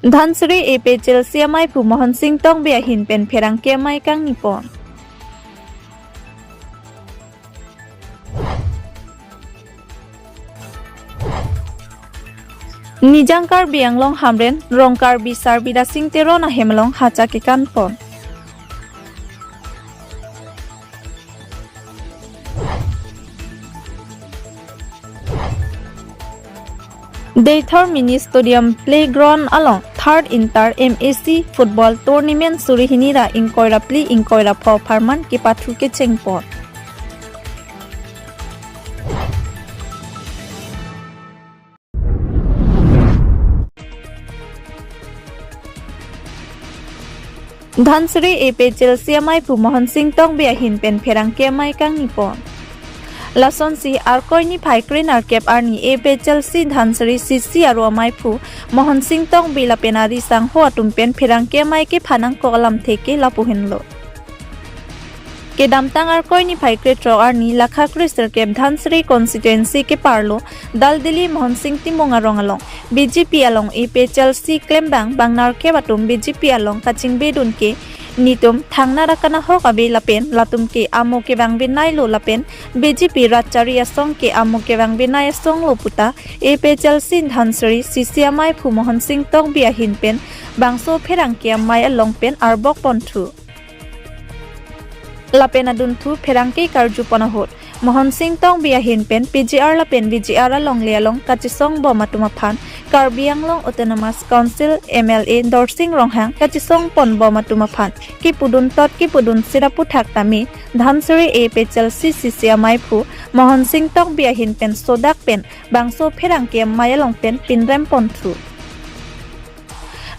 Dhansri epe Chelsea mai pu Mohan Singh tong bia hin pen pherang ke mai kang nipon. Nijang Karbi Anglong hamren rong Karbi Sarbida Singh terona hemelong hacha ke kanpon. Deitor Mini Stadium Playground along third inter MAC football tournament surihinira inkoira pli inkoira pho farman ki pathu ke chengpor. Dhansri epe Chelsea mai pu Mohan Singh tong bia hin pen pherang ke mai kang nipon. Lason si arkoi ni phaikrin arkep arni epe Chelsea Dhansri CC aro mai pu Mohan Singh tong bila penari sang ho atum pen pherang ke mai ke phanang ko alam theke lapu hinlo. Ke damtang arkoi ni phaikre tro arni lakha kristel ke Dhansri constituency ke parlo dal dili Mohan Singh timonga rongalong BJP along epe Chelsea klembang bangnar ke batum BJP along kaching bedun ke nitum thangna rakana hok abe lapen latum ke amo ke bang binai lo lapen BJP rachari asong ke amo ke bang binai asong lo puta epe Chelsea Dhansri CC mai phu Mohan Singh tong bia hin pen bangso pherang ke mai along pen arbok ponthu lapen adun thu pherang ke karju panahot Mohan Singh tong bia hin pen PGR lapen BGR along le along kachisong bo matuma phan Karbi Anglong Autonomous Council MLA Dorsing Ronghang kachisong pon bo matuma phan ki pudun sirapu thak tami Dhansri epe Chelsea CC mai phu Mohan Singh tong bia hin pen sodak pen bangso pherang ke mai along pen pinrem pon thu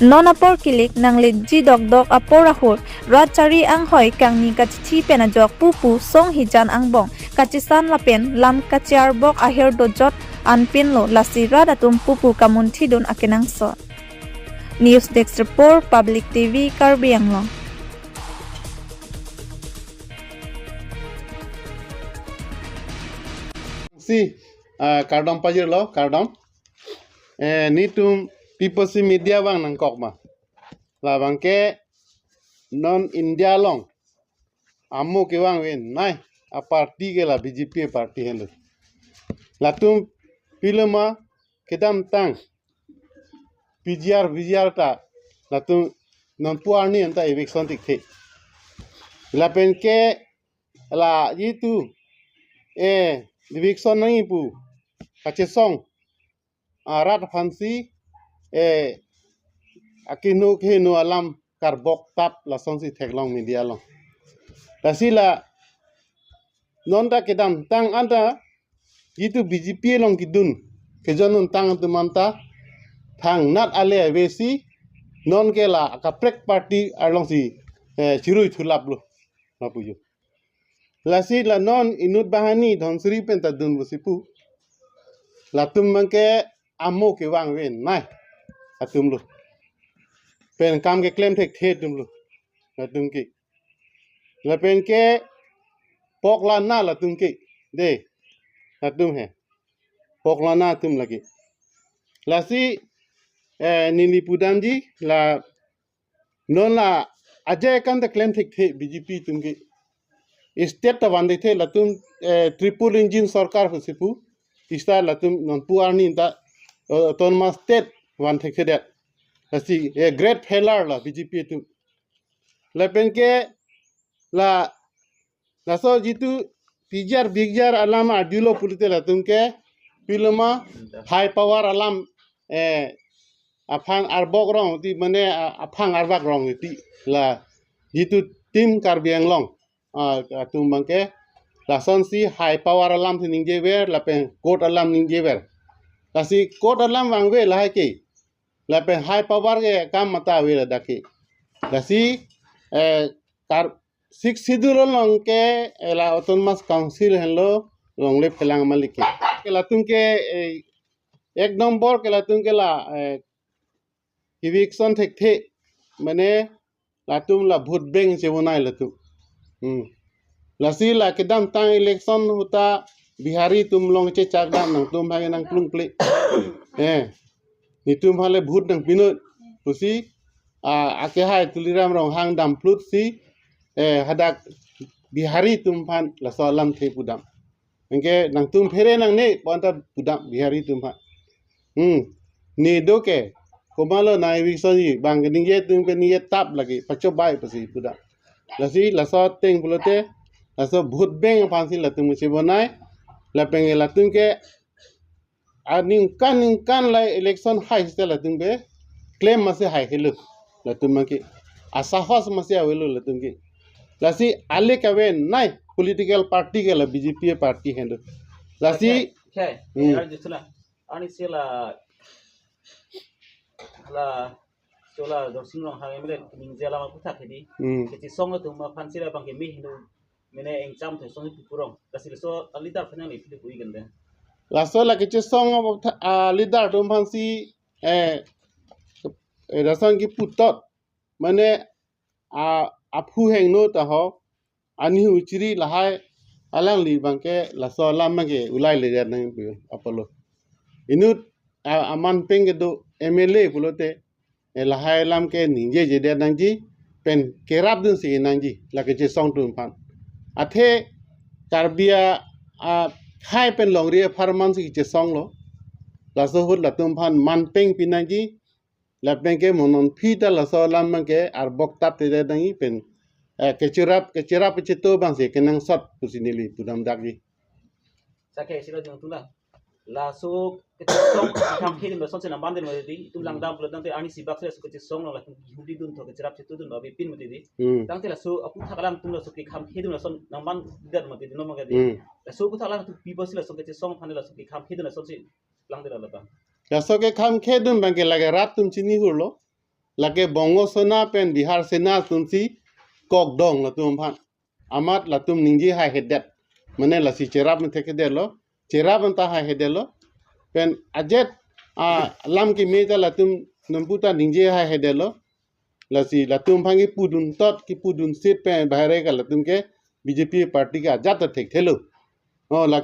non apor kilik nang leji dok apor ahor rachari ang hoi kang ni kachi pena jok pupu song hijan ang bong kachisan lapen lam kachiar bok aher dojot anpin lo lasira datum pupu kamun thidun akenang so News Desk Report Public TV Karbi Anglong Si kardom pajir lo kardom nitum people si media bang nang kok ma la bang ke non India long amu ke bang wen nai a party ke la BJP party hen la tum pilama kedam tang PGR ta la tum non puarni anta election tik the la pen ke la yitu election nai pu kache song arat fancy akino keno alam karbok tap la sonsi theklong media long tasila nonta kedam tang anta itu BJP long kidun kejonon tang tumanta thang nat ale besi non kela kaprek party along si chirui thulap lo mapuju lasi la non inut bahani Dhansri penta dun busipu latum mangke amo ke wang wen nai atum lo pen kam ke claim thek the tum lo atum ki la pen ke pok la na la tum ki de atum he pok la na tum lagi la si nini pudam ji la non la ajay kan the claim thek the BJP tum ki state ta wande the la tum triple engine sarkar husipu ista la tum non puarni ta autonomous state wan thek the asi a great failure la BJP tu la pen ke la so jitu PGR alam adulo pulite la tum ke pilama high power alam afang arbok rong ti mane afang arbak rong ti la jitu tim Karbi Anglong tum bangke la son si high power alam thi ning jewer la pen court alam ning jewer la si court alam wangwe la ke la pe high power ke kam mata we la daki la si kar six schedule long ke la autonomous council hello long le pelang maliki ke la tum ke ek number ke la tum ke la eviction thek the mane la tum la vote bank se bonai la tu la si la kedam tang election huta bihari tum long che chak dam nang tum bhage nang plung ple ni tum hale vote nang pinut pusi ake hai tuliram rong hang dam plut si hadak bihari tumpan la so lam the pudam engke nang tum phere nang ne ponta pudam bihari tumpan ni doke komalo nai wi so ji bang ning ye tum pe ni ye tap lagi pachobai pusi pudam la si la so teng pulote la so bhut beng pan si la tum se bonai la penge la tum ke ning kan lai election hai se la tum be claim mase hai helu la tum ki asahas mase awelu la tum ki la si ale kawe nai political party ke la BJP party hendo la si okay ani sila la sola dorsing long hang emre ning jela ma puthak hedi keti song tu ma phan sila bang ke mi hindu mene exam the song tu purong la sila so leader phana ni phi puri gande la so la ke song leader tum phan si rasan ki putot mane aphu heng no ta ho ani uchiri lahai alang li bangke la so lam ke ulai le ja nang pi apolo inut aman peng ke do MLA pulote lahai lam ke ninje je de nang ji pen kerap dun si nang ji la ke song tum pan athe karbia khai pen longri farman si ke song lo la so hut la tum pan man peng pinang ji la peng ke monon phita la so lam ke ar bok tap te de nang ji pen kecerap cito bang se kenang sot pusinili pudam dagi sake sila jong tula la so keti song kam khedi ma song se nam bande ma di tu lang dam pulo dang te ani sibak se keti song la hudi dun to kecerap cito dun ba pin ma di dang te la so apu thakalam tum la so ki kam khedi la son nam ban dar ma di no ma ga di la so ku thakalam tu people sila so keti song phane la so ki kam khedi la so se lang de la ba la so ke kam khedun bang ke lage rat tum chini hurlo lage bongo sona pen bihar sena tum si kok dong la tum phan amat la tum ningji hai hedet mane la si cerap me theke delo cerap anta hai hedelo pen ajet lam ki meta la tum namputa ningji hai hedelo la si la tum phangi pudun tot ki pudun sit pe bahare ka la tum ke BJP party ka jat thek thelo la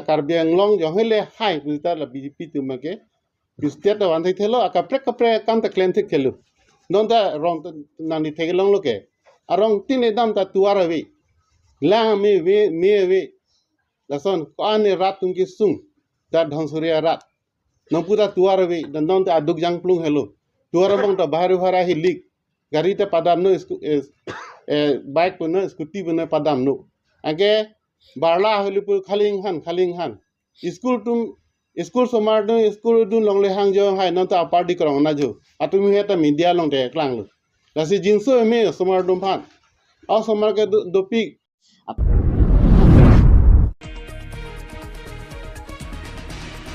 Karbi Anglong jo hele hai puta la BJP tum ke state wan thek thelo kapre kam ta claim thek thelo non ta rong nani thek long lo ke arong tin edam ta tuara we la me we la son ane rat tum ki sung ta dhangsuria rat no puta tuara we dan non ta aduk jang plung hello tuara bang ta bahari hara hi lik gari ta padam no bike puno scooty puno padam no age barla holipur khaling han school somar no school dun long le hang jo hai non ta party krong na jo atumi heta media long te klang lo la si jinso me somar dum phan au somar ke dopi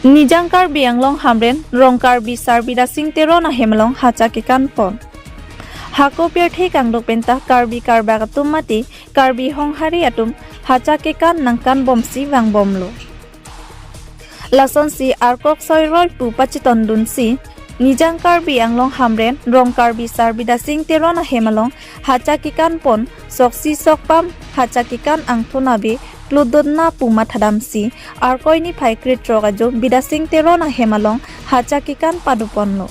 Nijang Karbi Anglong Hamren Rong Karbi Sarbida Singteron Hemelong Hacha Kikan Pon Hako Pierthe Kangdok Penta Karbi Karbagatum Mati Karbi Hong Hari Atum Hacha Kikan Nangkan Bomsi Wang Bomlo Lason si Arkok Soirol Pu Pachiton Dun si Nijang Karbi Anglong Hamren Rong Karbi Sarbida Singteron Hemelong Hacha Kikan Pon Soksi Sokpam Hacha Kikan Angtunabi Ludodna Puma Thadamsi Arkoini Phaikri Trogajo Bidasing Terona Hemalong Hachakikan Paduponlo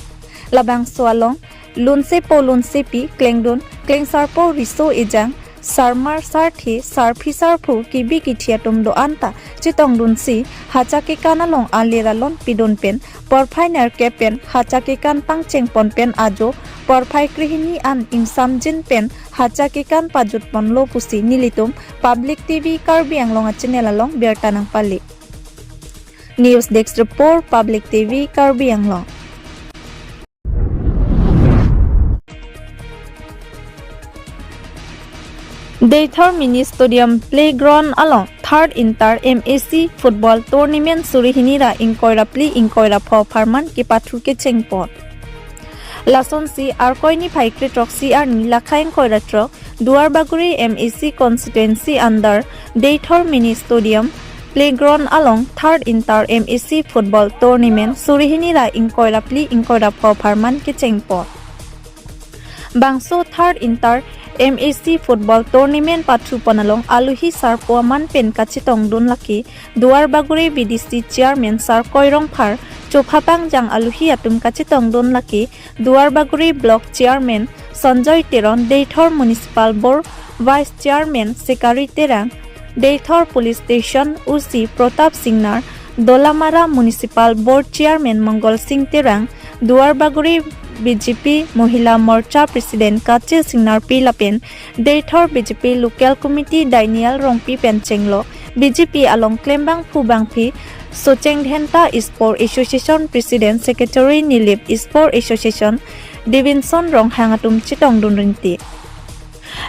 Labang Swalong Lunse Pi Klengdun Klengsarpo Riso Ejang Sarmar Sarthi Sarphi Sarphu Kibi Kithiatum Do Anta Chitong Dunsi Hachakikanalong Aliralon Pidon Pen Porphainer Kepen Hachakikan Pangcheng Pon Pen Ajo Porphai Krihini An Imsamjin Pen Hachakikan Pajut Ponlo Pusi Nilitum Public TV Karbi Anglong Channel Along Bertanang Pali News Desk Report Public TV Karbi Anglong Daythor Mini Stadium Playground along Third Inter MAC Football Tournament Surihinira Inkoira Pli Inkoira Pho Farman Kipathu ke Chengpot Lason si Arkoini Phaikri Troxi ar Nilakhaing Koira Trok Duarbaguri MAC Constituency under Daythor Mini Stadium Playground along Third Inter MAC Football Tournament Surihinira Inkoira Pli Inkoira Pho Farman ke Chengpot Bangso Third Inter MAC Football Tournament Pathu Panalong Aluhi Sar Puaman Pen Kachitong Dun Laki Duarbaguri BDC Chairman Sar Koirong Phar Chopapang jang aluhi atum kachitong don laki Duarbaguri Block Chairman Sanjoy Teron Deithor Municipal Board Vice Chairman Sekari Terang Deithor Police Station UC Pratap Singnar Dolamara Municipal Board Chairman Mongol Singh Terang Duarbaguri BJP Mohila Morcha President Kachil Singnar Pilapen Deithor BJP Local Committee Daniel Rongpi Penchenglo BJP along Klembang Phubangphi Socheng Dhenta Sport Association President Secretary Nilip Sport Association Divinson Ronghang atum chitong dunrinti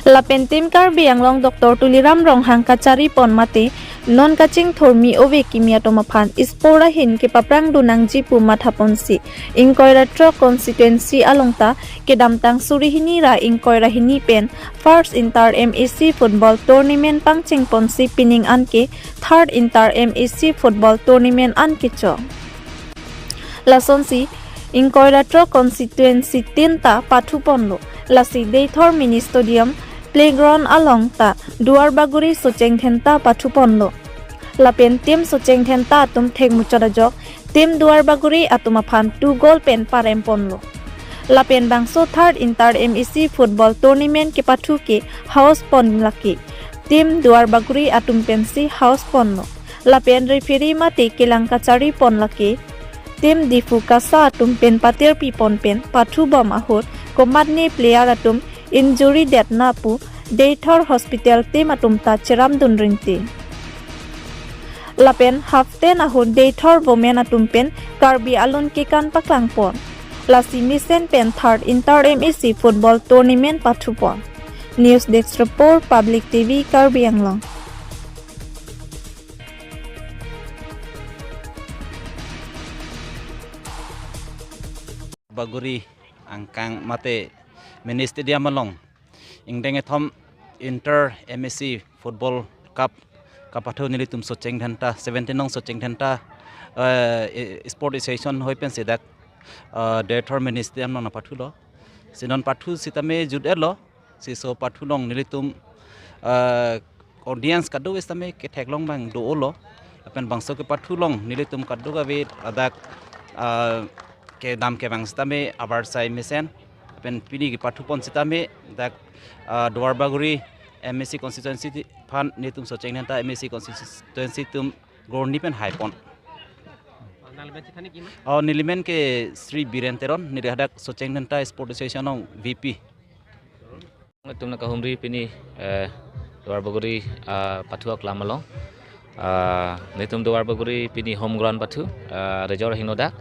Lapen tim Karbi Anglong Dr. Tuliram Ronghang kachari pon mate non kaching thormi ove kimia tomaphan spora hin ke paprang dunang jipu mathaponsi inkoiratro constituency alongta kedamtang surihini ra inkoirahini pen first inter MAC football tournament pangching ponsi pining anke third inter MAC football tournament anke cho lasonsi inkoiratro constituency tinta pathu ponlo lasi Deithor mini stadium playground along ta Duarbaguri Socheng Dhenta Pathuponlo Lapen tim Socheng Dhenta atum thek muchadajok tim Duarbaguri atumaphan 2 goal pen paremponlo Lapen bangso third inter MAC football tournament ke pathu ke house pon laki tim Duarbaguri atum pensi house ponlo Lapen referee mate kelangka chari pon laki tim Difu Kasa atum pen patir pi pon pen pathu bom ahut komatne player atum injury death napu Deithor hospital team atum ta cheram dunrinti Lapen haften ahun Deithor women atum pen Karbi Anglong ke kan paklang pon lasi misen pen third inter MAC football tournament pathu pon News Desk Report Public TV Karbi Anglong Baguri angkang mate mini stadium along ingdeng thom inter MAC football cup kapatho nilitum Socheng Dhenta 17 nong Socheng Dhenta sport association hoi pen sedak Deithor mini stadium nong pathu lo sinon pathu sitame judelo si so pathu nong nilitum audience kadu istame ke theklong bang do lo apen bangso ke pathu long nilitum kadu ga ve adak ke dam ke bang stame abar sai misen pen pini ki pathu pon sitame dak Duarbaguri MAC constituency fan nitum Socheng Dhenta MAC constituency tum gorni pen high pon nilimen ke Sri Birenteron niradak Socheng Dhenta sport association ong VP tumna kahumri pini Duarbaguri pathu klamalong nitum Duarbaguri pini home ground pathu rejor hinoda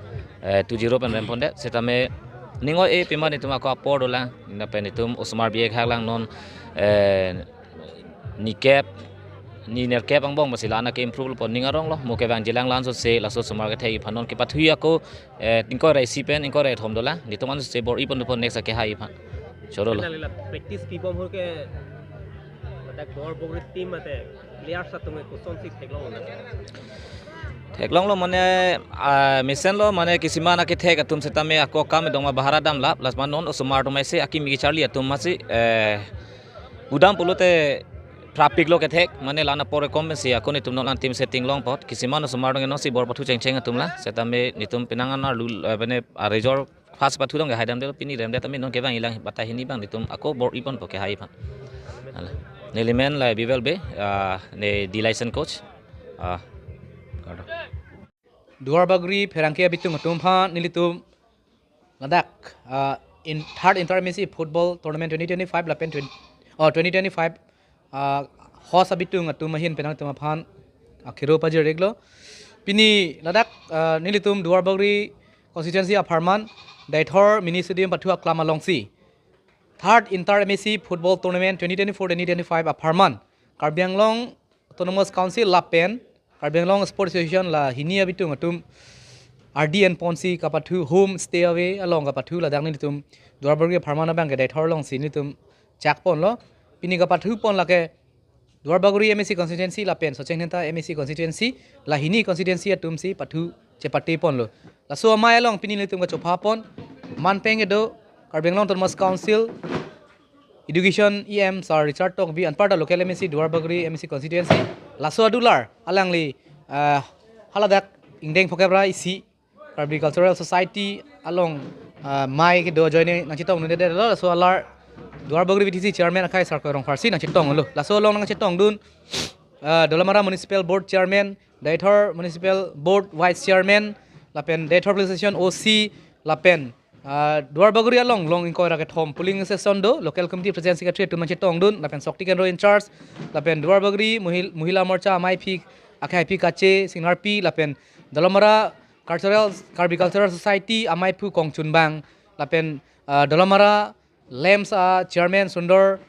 2-0 pen remponde setame ningo e pima nitum ako apor dolang na penitum Osmar biek haglang non ni cap ni ner cap ang bong masilana ke improve pon ningarong lo mo ke bang jilang lan so se la so Osmar ke thai phanon ke pathui ako tingko rai sipen ingko rai thom dola nitum an se bor ipon pon next ke hai phan choro lo practice ki bom ke dak Duarbaguri team ate player sa tume ko son sik theklo na Theklong lo mane mission lo mane kisima na ke thek atum setame ako kam dong ma bahara dam lap las manon Osmar to mai se aki mi charli atum masi udam pulote traffic lo ke thek mane lana pore kom se ako ni tum non team setting long pot kisima no Osmar dong no si bor pathu cheng atum la setame nitum pinangan na bane resor fast pathu dong haidam de pini rem de tami non ke bang ilang bata hini bang nitum ako bor ipon po ke hai phan nelimen la bivel be ne di license coach Duarbaguri Pherangke bitung tumha nilitum ladak in third inter MAC football tournament 2025 lapen 2025 host abitung atumahin penang tumaphan akhiro pajir reglo pini ladak nilitum Duarbaguri constituency of Harman Deithor mini stadium pathu klama longsi third inter MAC football tournament 2024-2025 of Harman Karbi Anglong autonomous council lapen Karbi Anglong Sport Association la hinia bitung atum RDN Ponsi kapathu home stay away along kapathu la dang nitum Duarbaguri Pharmana bank Deithor long sinitum chak pon lo pini kapathu pon la ke Duarbaguri MAC constituency la pen Socheng Dhenta MAC constituency la hini constituency atum si pathu chepati pon lo la so mai along pini nitum ka chopha pon manpeng edo Karbi Anglong Autonomous Council Education EM Sir Richard Tok bi anparta local MAC Duarbaguri MAC constituency laso adular alangli haladak ingdeng phokebra isi Karbi Cultural Society along mai ki do join nang chitong nu de lo so alar duar bagri VTC chairman akai sar ko rong farsi nang chitong lo la so long nang chitong dun Dolamara Municipal Board Chairman Daithor Municipal Board Vice Chairman lapen Daithor Police Station OC lapen duar bagri along long in ko ra ke thom polling session do local committee president secretary tu nang chitong dun lapen Sokti Kendro in charge lapen duar bagri Muhila Morcha mai phik akai phik kache Singar P lapen Dolamara Karbi Cultural Society amai pu kong chunbang lapen Dolamara Lems Chairman Sundor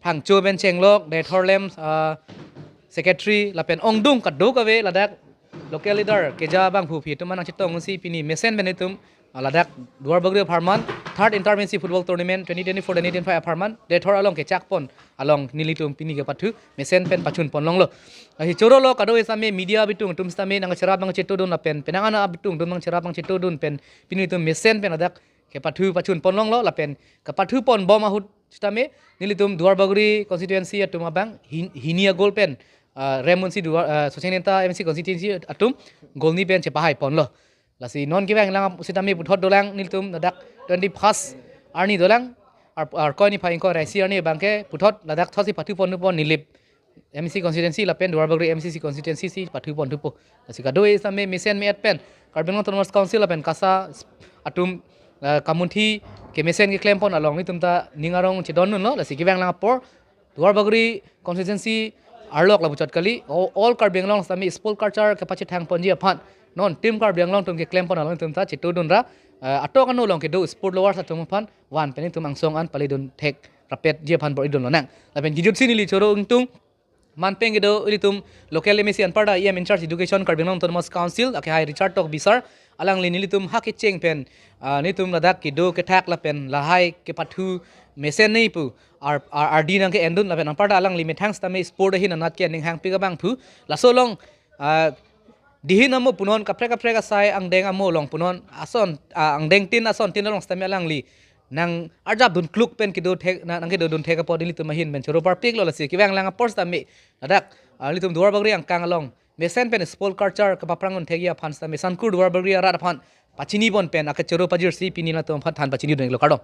Phangchu Ben Chenglok Daithor Lems Secretary lapen ongdung kaddo kawe ladak local leader keja bang phu phi tuman ang chitong si pini mesen benetum ladak duar bagri apartment third intervention football tournament 2024-2025 apartment Daithor along ke chakpon along nilitum pini ke pathu mesen pen pachun pon long lo hi choro lo kado isame media bitung tum stame nang cherap bang chetu dun lapen penangana bitung dun nang cherap bang chetu dun pen pini tum mesen pen ladak ke pathu pachun pon long lo lapen ke pathu pon bom ahut stame nilitum duar bagri constituency atuma bang hinia gol pen Remunsi dua Sosenenta MC constituency atum golni pen cepahai pon lo lasi non kibang lang sitami puthot dolang niltum ladak 20 pas arni dolang ar koni phain ko raisi arni bangke puthot ladak thosi pathu pon pon nilip MC constituency lapen duar bagri MCC constituency si pathu pon thupo lasi kadoi same mission me at pen Karbi Anglong Autonomous Council lapen kasa atum kamunthi ke mission ke claim pon along nitum ta ningarong chidon no lasi kibang lang por duar bagri constituency Arlok la buchat kali all Karbi Anglong sami sport culture kapacit hang ponji aphan non team Karbi Anglong tum ke claim pon along tum ta chitu dun ra atok anu long ke do sport lower sa tum phan wan pen tum angsong an pali dun thek rapet je phan bor idun lo nang la pen gijut sin li choro tung man peng do ilitum local MSc anparda em in charge education Karbi Anglong Autonomous Council ake hai Richard Tok Bisar alang li nilitum hak cheng pen nitum ladak ki do ke thak la pen la hai ke pathu mesen nei pu ar dinang ke endun la pen anparda alang li methangs tame sport hin anat ke ning hang pi ka bang phu la so long dihin amo punon kapre ka sai ang deng amo long punon ason ang deng tin ason tin long stame alang li nang arjab dun kluk pen ki do thek nang ke do dun thek po dili tu mahin ben choro par pik lo la si ki bang lang apor stame ladak litum duar bagri ang kang along mesen pen sport culture ka paprangon thegia phan stame sankur duar bagri ara phan pachini bon pen ak choro pajir si pinina to phan than pachini deng lo kardom